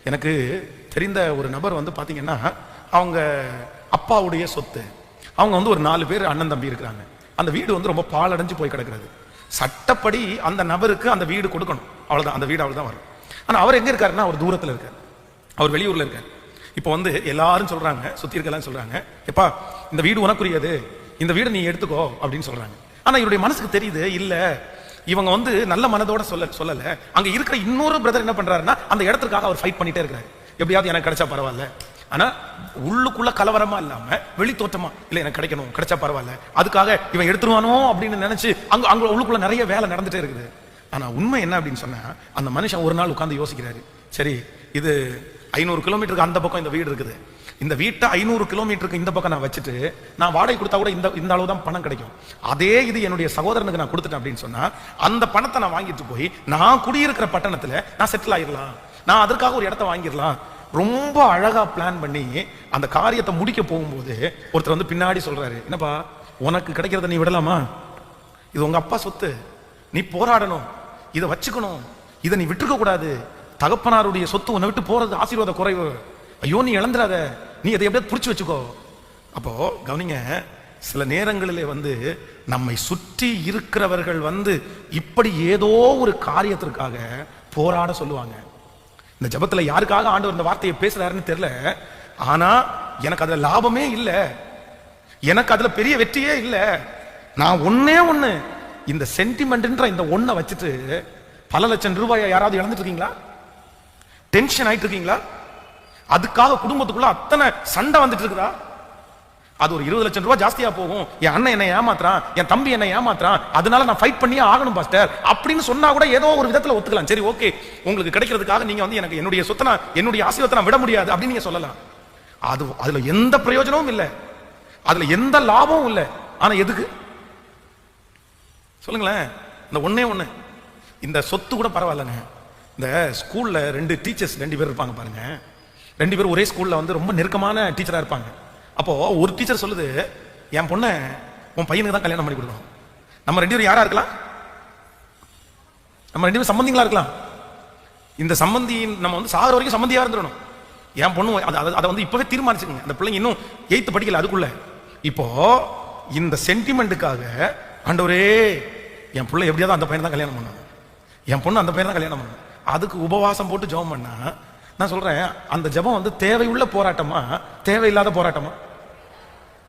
எனக்கு தெரிந்த ஒரு நபர் வந்து பாத்தீங்கன்னா, அவங்க அப்பாவுடைய சொத்து. அவங்க வந்து ஒரு 4 பேர் அண்ணன் தம்பி இருக்கிறாங்க. அந்த வீடு வந்து ரொம்ப பாழடைஞ்சு போய் கிடக்கிறது. சட்டப்படி அந்த நபருக்கு அந்த வீடு கொடுக்கணும், அவ்வளவுதான். அந்த வீடு அவ்வளவுதான் வரும். ஆனா அவர் எங்க இருக்காருன்னா, அவர் தூரத்துல இருக்காரு, அவர் வெளியூர்ல இருக்காரு. இப்போ வந்து எல்லாரும் சொல்றாங்க, சுத்தி இருக்கலாம் சொல்றாங்க, எப்பா இந்த வீடு உனக்குரியது, இந்த வீடு நீ எடுத்துக்கோ அப்படின்னு சொல்றாங்க. ஆனா இவருடைய மனசுக்கு தெரியுது, இல்ல இவங்க வந்து நல்ல மனதோட சொல்லல. அங்க இருக்கிற இன்னொரு பிரதர் என்ன பண்றாருன்னா, அந்த இடத்துக்காக அவர் ஃபைட் பண்ணிட்டே இருக்காரு. எப்படியாவது எனக்கு கிடைச்சா பரவாயில்ல. ஆனா உள்ளுக்குள்ள கலவரமா இல்லாம வெளி தோற்றமா, இல்ல எனக்கு கிடைக்கணும், கிடைச்சா பரவாயில்ல, அதுக்காக இவன் எடுத்துருவானோ அப்படின்னு நினைச்சு அங்க உள்ளுக்குள்ள நிறைய வேலை நடந்துட்டே இருக்குது. ஆனா உண்மை என்ன அப்படின்னு சொன்னா, அந்த மனுஷன் ஒரு நாள் உட்கார்ந்து யோசிக்கிறாரு, சரி இது 500 கிலோமீட்டருக்கு அந்த பக்கம் இந்த வீடு இருக்குது, இந்த வீட்டை 500 கிலோமீட்டருக்கு இந்த பக்கம் நான் வச்சுட்டு நான் வாடகை கொடுத்தா கூட இந்த அளவு தான் பணம் கிடைக்கும். அதே இது என்னுடைய சகோதரனுக்கு நான் கொடுத்துட்டேன் அப்படின்னு சொன்னா, அந்த பணத்தை நான் வாங்கிட்டு போய் நான் குடியிருக்கிற பட்டணத்துல நான் செட்டில் ஆயிடலாம், நான் அதற்காக ஒரு இடத்த வாங்கிடலாம். ரொம்ப அழகா பிளான் பண்ணி அந்த காரியத்தை முடிக்க போகும்போது ஒருத்தர் வந்து பின்னாடி சொல்றாரு, என்னப்பா உனக்கு கிடைக்கிறத நீ விடலாமா? இது உங்க அப்பா சொத்து, நீ போராடணும், இதை வச்சுக்கணும், இதை நீ விட்டுருக்க கூடாது. தகப்பனாருடைய சொத்து உன்னை விட்டு போறது ஆசீர்வாத குறைவு, ஐயோ நீ இழந்துடாத, நீ அதை எப்படியாவது புடிச்சு வச்சுக்கோ. அப்போ கவனிங்க, சில நேரங்களிலே வந்து நம்மை சுற்றி இருக்கிறவர்கள் வந்து இப்படி ஏதோ ஒரு காரியத்திற்காக போராட சொல்லுவாங்க. இந்த ஜபத்துல யாருக்காக ஆண்டவர் இந்த வார்த்தையை பேசுறாருன்னு தெரியல, ஆனா எனக்கு அதுல லாபமே இல்லை, எனக்கு அதுல பெரிய வெற்றியே இல்லை. நான் ஒண்ணு இந்த சென்டிமெண்ட்ன்ற இந்த ஒன்றை வச்சுட்டு பல லட்சம் ரூபாயை யாராவது இழந்துட்டு இருக்கீங்களா? டென்ஷன் ஆயிட்டு இருக்கீங்களா? அதுக்காக குடும்பத்துக்குள்ள அத்தனை சண்டை வந்துட்டு இருக்குதா? அது ஒரு 20 லட்சம் ரூபாய் ஜாஸ்தியா போகும், என் அண்ணன் என்ன ஏமாத்துறான், என் தம்பி என்ன ஏமாத்துறான், அதனால நான் ஃபைட் பண்ணியே ஆகணும் பாஸ்டர் அப்படின்னு சொன்னா கூட ஏதோ ஒரு விதத்துல ஒத்துக்கலாம். சரி ஓகே, உங்களுக்கு கிடைக்கிறதுக்காக நீங்க வந்து எனக்கு என்னுடைய சொத்தை என்னுடைய ஆசீர்வாதத்தை நான் விட முடியாது அப்படின்னு நீங்க சொல்லலாம். அதுல எந்த பிரயோஜனமும் இல்லை, அதுல எந்த லாபமும் இல்லை. ஆனா எதுக்கு சொல்லுங்களேன்? இந்த ஒண்ணு இந்த சொத்து கூட பரவாயில்லைங்க. இந்த ஸ்கூல்ல 2 டீச்சர்ஸ் 2 பேர் இருப்பாங்க பாருங்க, 2 பேரும் ஒரே ஸ்கூல்ல வந்து ரொம்ப நெருக்கமான டீச்சரா இருப்பாங்க. அப்போ ஒரு டீச்சர் சொல்லுது, என் பொண்ணை உன் பையனுக்கு தான் கல்யாணம் பண்ணி கொடுக்கணும். நம்ம 2 பேரும் யாரா இருக்கலாம்? நம்ம 2 பேரும் சம்பந்திங்களா இருக்கலாம். இந்த சம்பந்தி நம்ம வந்து சாகர வரைக்கும் சம்பந்தியா இருந்துடணும். என் பொண்ணு அதை வந்து இப்பவே தீர்மானிச்சுக்கங்க. அந்த பிள்ளைங்க இன்னும் 8th படிக்கல, அதுக்குள்ள இப்போ இந்த சென்டிமெண்ட்டுக்காக ஆண்டவரே என் பிள்ளை எப்படியாவது அந்த பையனை தான் கல்யாணம் பண்ணணும், என் பொண்ணு அந்த பையனை தான் கல்யாணம் பண்ணணும், அதுக்கு உபவாசம் போட்டு ஜெபம் பண்ணா, நான் சொல்றேன் அந்த ஜெபம் வந்து தேவையுள்ள போராட்டமா தேவையில்லாத போராட்டமா?